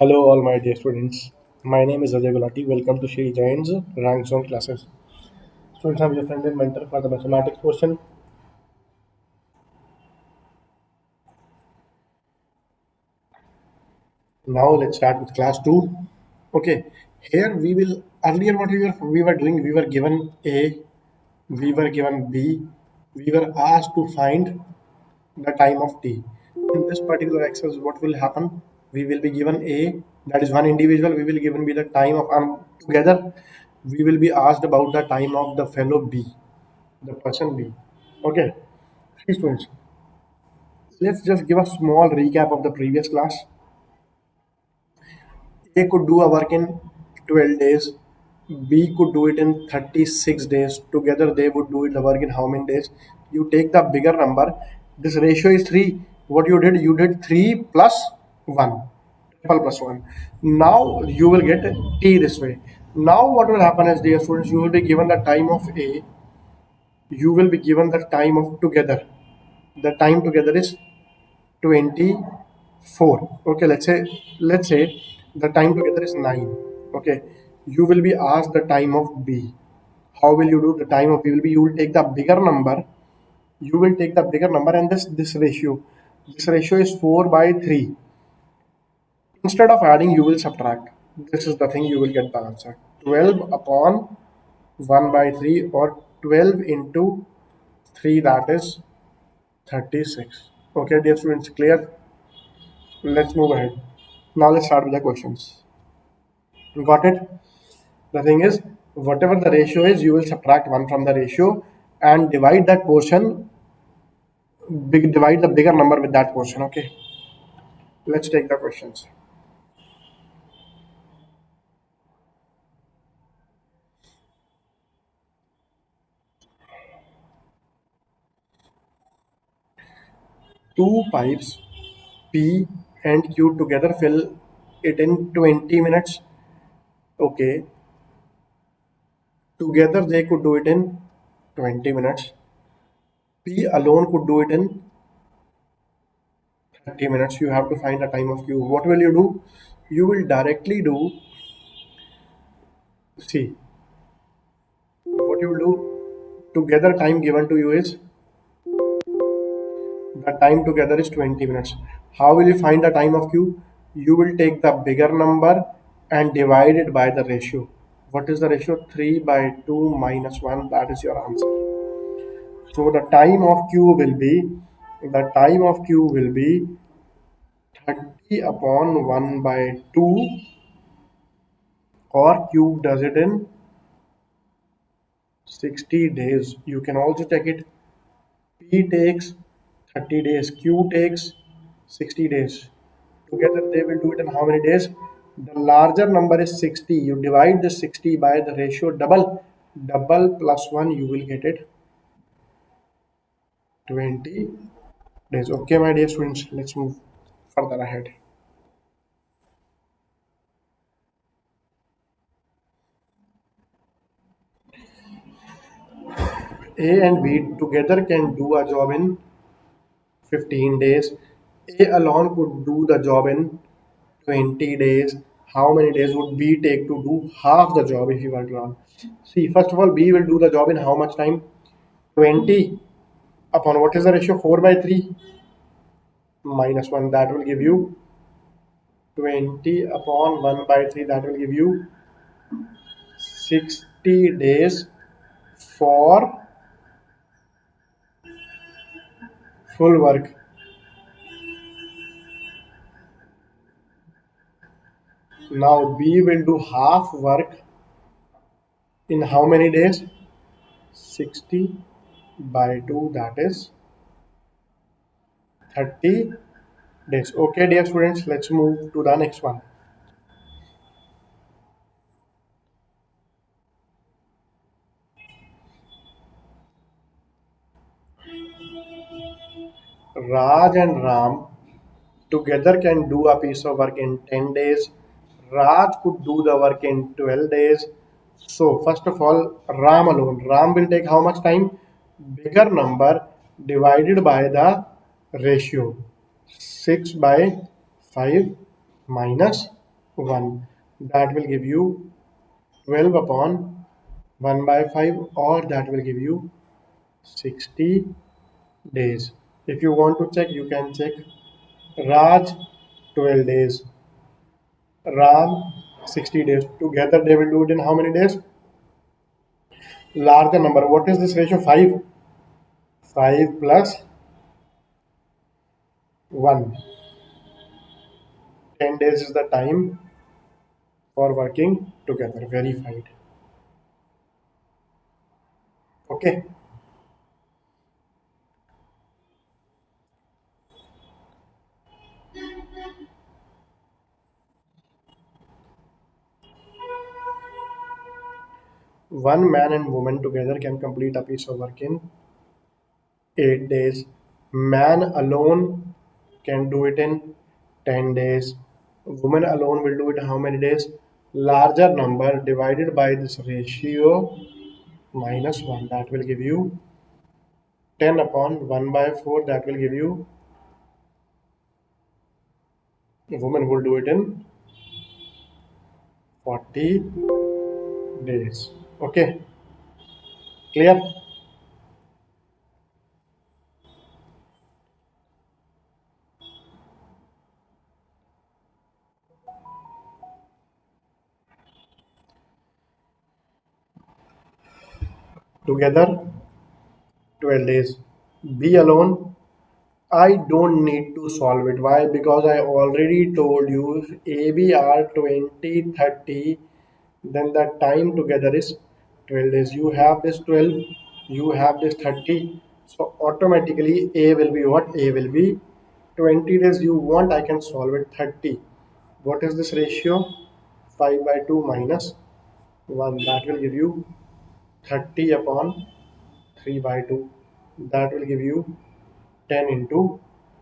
Hello, all my dear students. My name is Ajay Gulati. Welcome to Shri Jain's Rank Zone classes. Students, I'm your friend and mentor for the mathematics portion. Now let's start with class 2. Okay, here we will earlier what we were doing, we were given A, we were given B, we were asked to find the time of t. In this particular exercise, what will happen? We will be given A, that is one individual. We will given be the time of together. We will be asked about the time of the fellow B, the person B. Okay, three students. Let's just give a small recap of the previous class. A could do a work in 12 days. B could do it in 36 days. Together, they would do it the work in how many days? You take the bigger number. This ratio is 3. What you did 3 plus 1. Triple plus 1. Now you will get T this way. Now what will happen is, dear students, you will be given the time of A. You will be given the time of together. The time together is 24. Okay, let's say the time together is 9. Okay, you will be asked the time of B. How will you do the time of B? Will be, you will take the bigger number. You will take the bigger number, and this ratio. This ratio is 4 by 3. Instead of adding, you will subtract. This is the thing, you will get the answer. 12 upon 1 by 3, or 12 into 3, that is 36. Okay, dear students, clear? Let's move ahead. Now let's start with the questions. Got it? The thing is, whatever the ratio is, you will subtract 1 from the ratio and divide that portion, divide the bigger number with that portion. Okay, let's take the questions. Two pipes P and Q together fill it in 20 minutes. Okay, together they could do it in 20 minutes. P alone could do it in 30 minutes. You have to find the time of Q. What will you do? You will directly do, see, what you will do, together time given to you is, the time together is 20 minutes. How will you find the time of Q? You will take the bigger number and divide it by the ratio. What is the ratio? 3 by 2 minus 1. That is your answer. So the time of Q will be 30 upon 1 by 2, or Q does it in 60 days. You can also check it. P takes 30 days, Q takes 60 days. Together they will do it in how many days? The larger number is 60. You divide the 60 by the ratio double. Double plus 1, you will get it 20 days. Okay, my dear students, let's move further ahead. A and B together can do a job in 15 days. A alone could do the job in 20 days. How many days would B take to do half the job if you were to run? See, first of all, B will do the job in how much time? 20 upon what is the ratio? 4 by 3 minus 1. That will give you 20 upon 1 by 3. That will give you 60 days for full work. Now B will do half work in how many days? 60 by 2, that is 30 days. Okay, dear students, let's move to the next one. Raj and Ram together can do a piece of work in 10 days. Raj could do the work in 12 days. So, first of all, Ram alone. Ram will take how much time? Bigger number divided by the ratio. 6 by 5 minus 1. That will give you 12 upon 1 by 5, or that will give you 60 days. If you want to check, you can check Raj 12 days, Ram 60 days. Together they will do it in how many days? Larger number. What is this ratio? 5. 5 plus 1. 10 days is the time for working together. Verified. Okay. One man and woman together can complete a piece of work in 8 days. Man alone can do it in 10 days. Woman alone will do it in how many days? Larger number divided by this ratio minus 1. That will give you 10 upon 1 by 4. That will give you woman will do it in 40 days. Okay, clear? Together 12 days. Be alone, I don't need to solve it. Why? Because I already told you if AB are 20, 30, then the time together is 12 days. You have this 12, you have this 30. So automatically A will be what? A will be 20 days. You want, I can solve it 30. What is this ratio? 5 by 2 minus 1. That will give you 30 upon 3 by 2. That will give you 10 into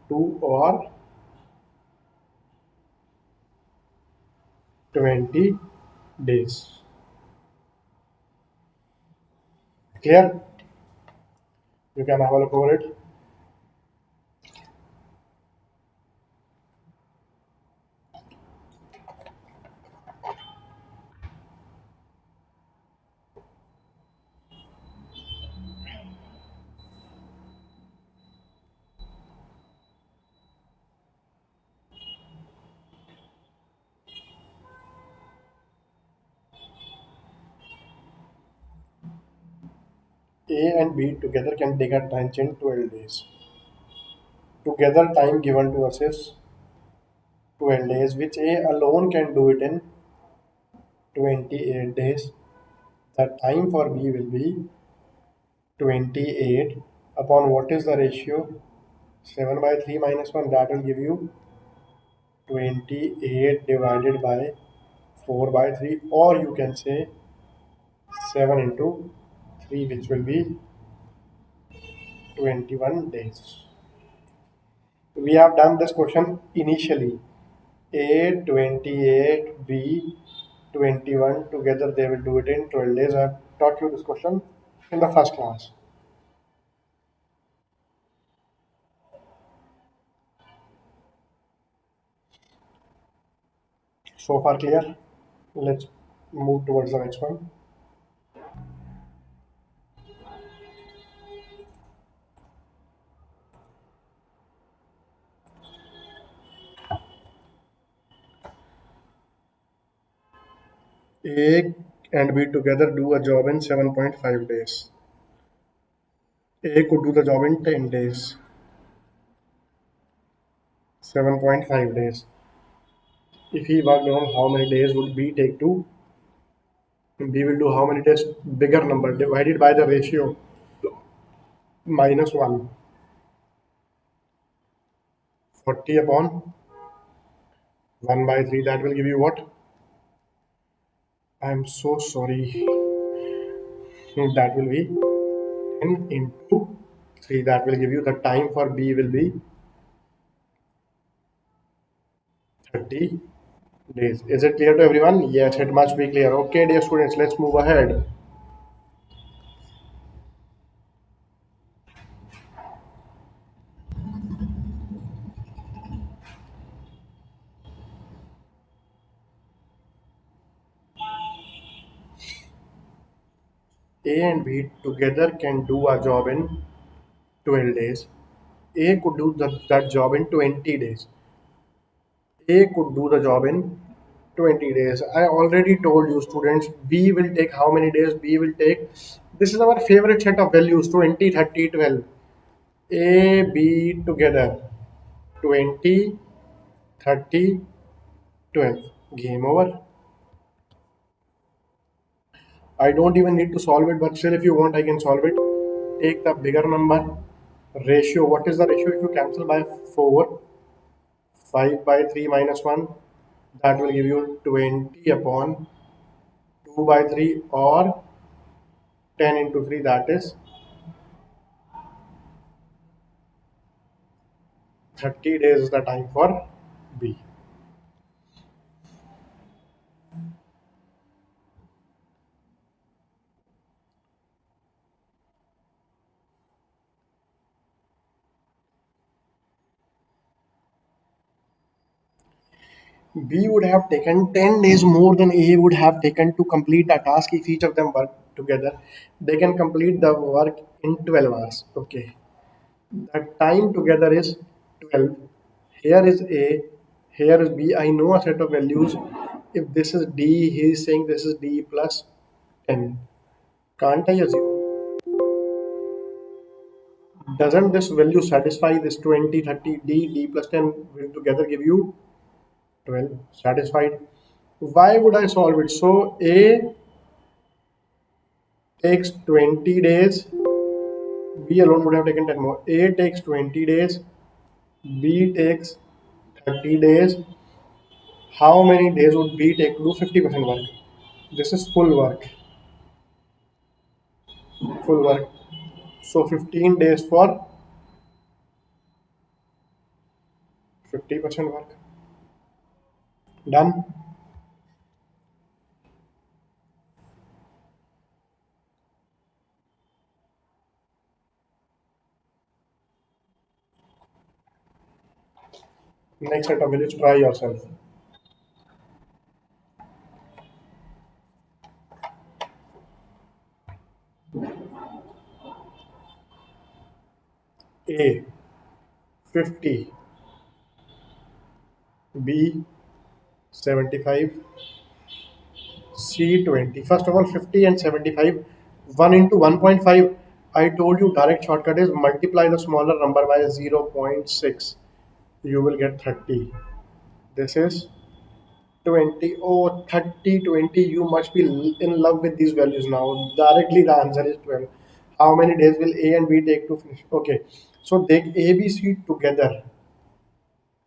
2, or 20 days. Clear? You can have a look over it. A and B together can take a lunch in 12 days. Together time given to us is 12 days, which A alone can do it in 28 days. The time for B will be 28 upon what is the ratio? 7 by 3 minus 1. That will give you 28 divided by 4 by 3, or you can say 7 into 3, which will be 21 days. We have done this question initially. A 28, B 21, together they will do it in 12 days. I have taught you this question in the first class. So far clear? Let's move towards the next one. A and B together do a job in 7.5 days. A could do the job in 10 days. 7.5 days. If he worked on, how many days would B take to? B will do how many days? Bigger number divided by the ratio minus 1. 40 upon 1 by 3. That will give you what? I'm so sorry. That will be 10 into 3. That will give you the time for B will be 30 days. Is it clear to everyone? Yes, it must be clear. Okay, dear students, let's move ahead. A and B together can do a job in 12 days. A could do that job in 20 days. A could do the job in 20 days. I already told you, students, B will take how many days? B will take, this is our favorite set of values, 20, 30, 12. A, B together, 20, 30, 12. Game over. I don't even need to solve it, but still, if you want, I can solve it. Take the bigger number. Ratio. What is the ratio if you cancel by 4? 5 by 3 minus 1. That will give you 20 upon 2 by 3, or 10 into 3. That is 30 days is the time for B. B would have taken 10 days more than A would have taken to complete a task if each of them work together. They can complete the work in 12 hours. Okay. The time together is 12. Here is A, here is B. I know a set of values. If this is D, he is saying this is D plus 10. Can't I assume? Doesn't this value satisfy this 20, 30, D plus 10 will together give you 12? Satisfied. Why would I solve it? So A takes 20 days. B alone would have taken 10 more. A takes 20 days. B takes 30 days. How many days would B take to do 50% work? This is full work. Full work. So 15 days for 50% work. Done. Next set of values, try yourself. A 50, B 75, C 20. First of all, 50 and 75, 1 into 1.5. I told you direct shortcut is multiply the smaller number by 0.6. You will get 30. This is 20. Oh, 30, 20. You must be in love with these values now. Directly the answer is 12. How many days will A and B take to finish? Okay. So they A, B, C together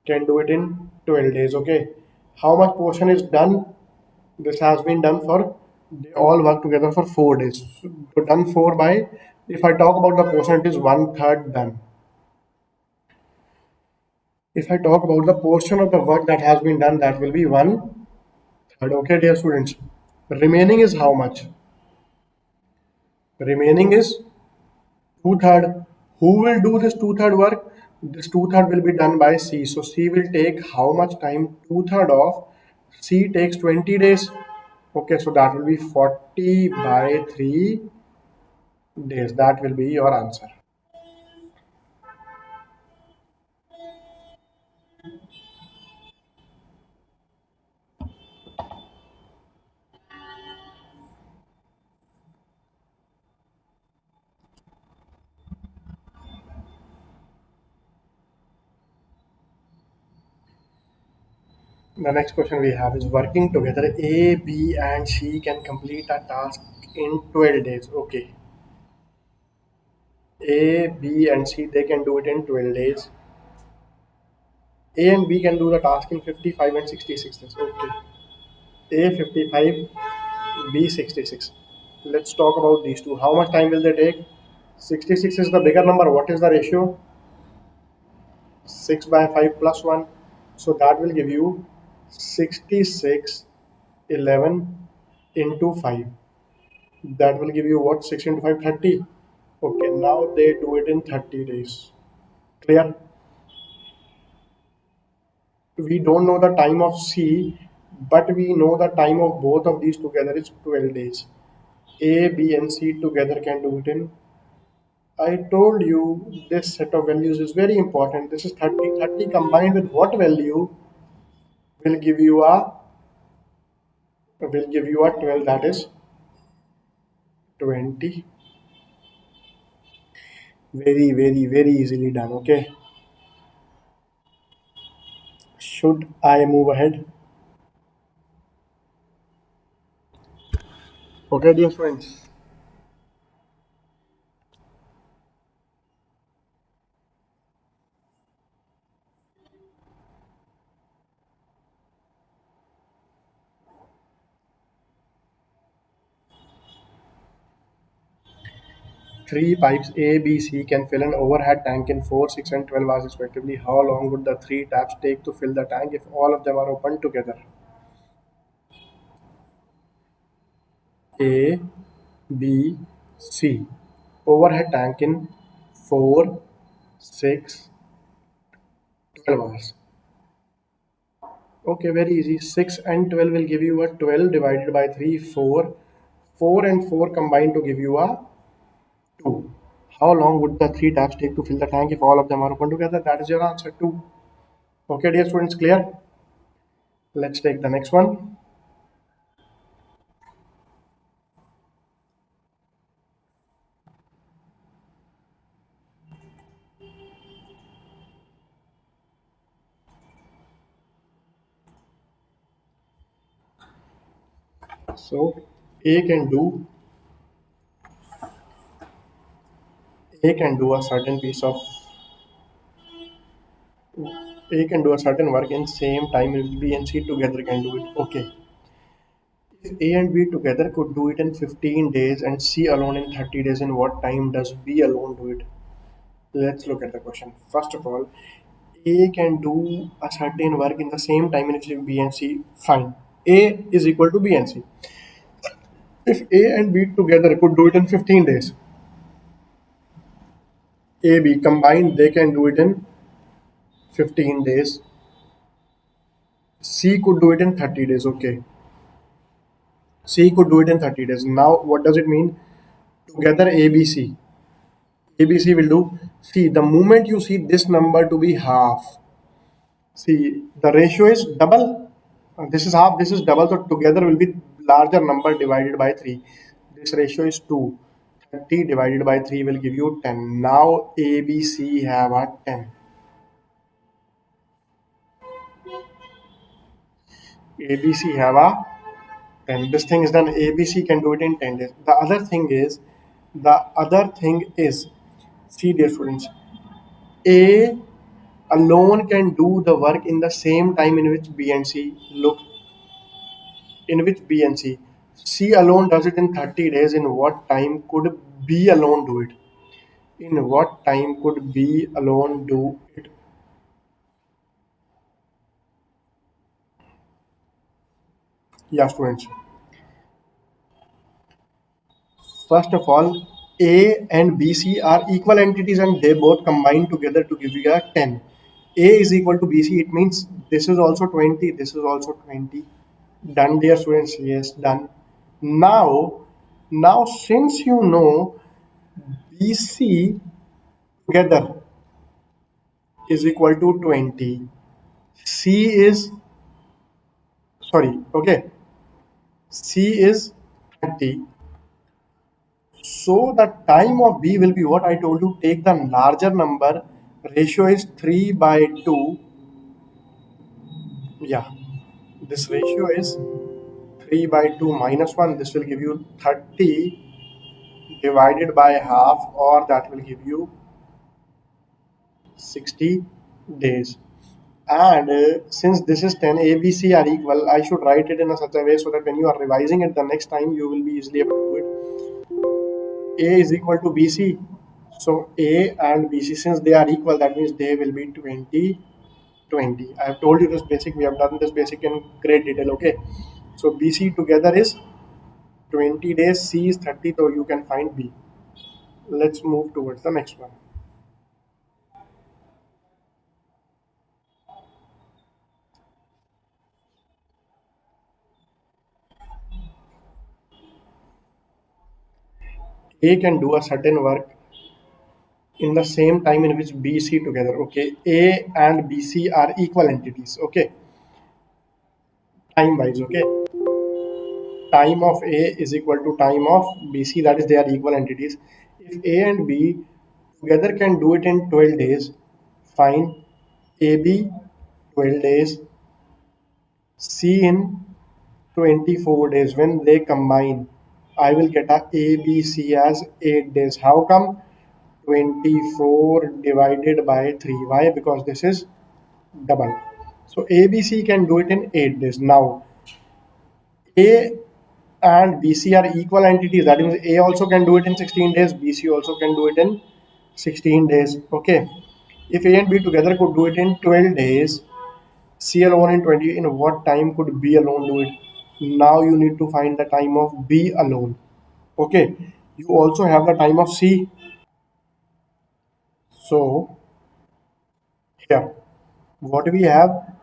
can do it in 12 days. Okay. How much portion is done? This has been done for, they all work together for 4 days. So done 4 by, if I talk about the portion, it is one third done. If I talk about the portion of the work that has been done, that will be one third. Okay, dear students. Remaining is how much? Remaining is two third. Who will do this two third work? This two third will be done by C. So C will take how much time? Two third of C takes 20 days. Okay, so that will be 40 by 3 days. That will be your answer. The next question we have is working together. A, B, and C can complete a task in 12 days. Okay. A, B, and C, they can do it in 12 days. A and B can do the task in 55 and 66 days. Okay. A 55, B 66. Let's talk about these two. How much time will they take? 66 is the bigger number. What is the ratio? 6 by 5 plus 1. So that will give you 66, 11 into 5. That will give you what? 6 into 5, 30. Okay, now they do it in 30 days. Clear? We don't know the time of C, but we know the time of both of these together is 12 days. A, B, and C together can do it in. I told you this set of values is very important. This is 30. 30 combined with what value will give you a 12, that is 20. Very, very, very easily done. Okay. Should I move ahead? Okay, dear friends. 3 pipes A, B, C can fill an overhead tank in 4, 6, and 12 hours respectively. How long would the three taps take to fill the tank if all of them are open together? A, B, C. Overhead tank in 4, 6, 12 hours. Okay, very easy. 6 and 12 will give you a 12 divided by 3, 4. 4 and 4 combined to give you a 2. How long would the three taps take to fill the tank if all of them are open together? That is your answer, 2. Okay, dear students, clear? Let's take the next one. So A can do A can do a certain piece of A can do a certain work in same time if B and C together can do it. Okay. If A and B together could do it in 15 days and C alone in 30 days, in what time does B alone do it? Let's look at the question. First of all, A can do a certain work in the same time in which B and C. Fine. A is equal to B and C. If A and B together could do it in 15 days, A, B combined, they can do it in 15 days. C could do it in 30 days. Okay. C could do it in 30 days. Now, what does it mean? Together, ABC. ABC will do. See, the moment you see this number to be half, see, the ratio is double. This is half, this is double. So, together will be larger number divided by 3. This ratio is 2. 30 divided by 3 will give you 10. Now, ABC have a 10. ABC have a 10. This thing is done. ABC can do it in 10 days. The other thing is, see, dear students, A alone can do the work in the same time in which B and C look, in which B and C. C alone does it in 30 days. In what time could B alone do it? In what time could B alone do it? Yeah, students. First of all, A and BC are equal entities and they both combine together to give you a 10. A is equal to BC, it means this is also 20, this is also 20. Done, dear students, yes, done. Now, since you know BC together is equal to 20, C is, sorry, okay, C is 30. So the time of B will be what I told you. Take the larger number. Ratio is 3 by 2. Yeah, this ratio is 3 by 2 minus 1. This will give you 30 divided by half, or that will give you 60 days. And since this is 10, A, B, C are equal, I should write it in a such a way so that when you are revising it the next time, you will be easily able to do it. A is equal to BC. So A and BC, since they are equal, that means they will be 20, 20. I have told you this basic. We have done this basic in great detail. Okay. So BC together is 20 days. C is 30. So you can find B. Let's move towards the next one. A can do a certain work in the same time in which B, C together. Okay, A and B, C are equal entities. Okay, time wise. Okay, time of A is equal to time of BC, that is, they are equal entities. If A and B together can do it in 12 days, fine. AB 12 days, C in 24 days. When they combine, I will get a ABC as 8 days. How come? 24 divided by 3. Why? Because this is double. So ABC can do it in 8 days. Now, A and BC are equal entities. That means A also can do it in 16 days, BC also can do it in 16 days. Okay. If A and B together could do it in 12 days, C alone in 20, in what time could B alone do it? Now you need to find the time of B alone. Okay. You also have the time of C. So here, what we have,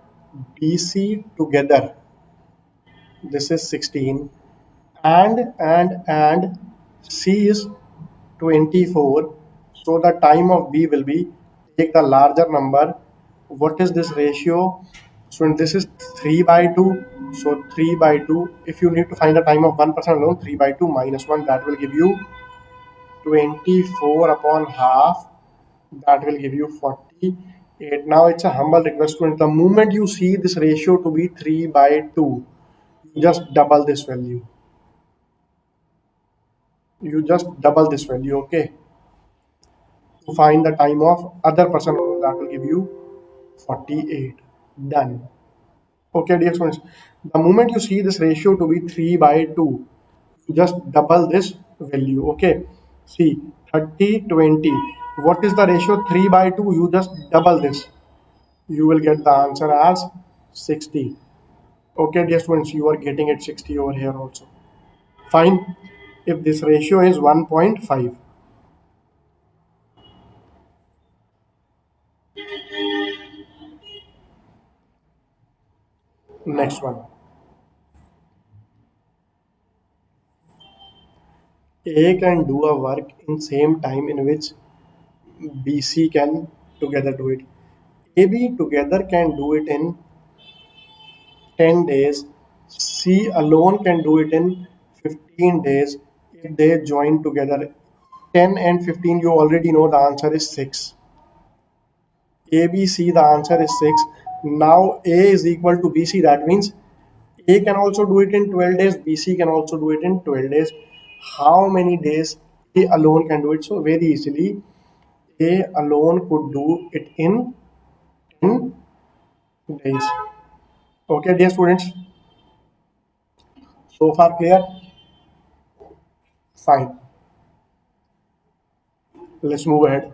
BC together, this is 16, and C is 24. So the time of B will be, take the larger number. What is this ratio? So this is 3 by 2. So 3 by 2. If you need to find the time of one person alone, 3 by 2 minus 1, that will give you 24 upon half. That will give you 48. Now it's a humble request to, the moment you see this ratio to be 3 by 2, just double this value. You just double this value, okay? To find the time of other person, that will give you 48. Done. Okay, dear students, the moment you see this ratio to be 3 by 2, you just double this value. Okay, see, 30 20. What is the ratio? 3 by 2. You just double this, you will get the answer as 60. Okay, dear students, you are getting it 60 over here also. Fine. If this ratio is 1.5. Next one. A can do a work in same time in which BC can together do it. AB together can do it in 10 days. C alone can do it in 15 days if they join together. 10 and 15, you already know the answer is 6. ABC, the answer is 6. Now A is equal to BC. That means A can also do it in 12 days. BC can also do it in 12 days. How many days A alone can do it? So very easily, A alone could do it in 10 days. Okay, dear students. So far clear? Fine. Let's move ahead.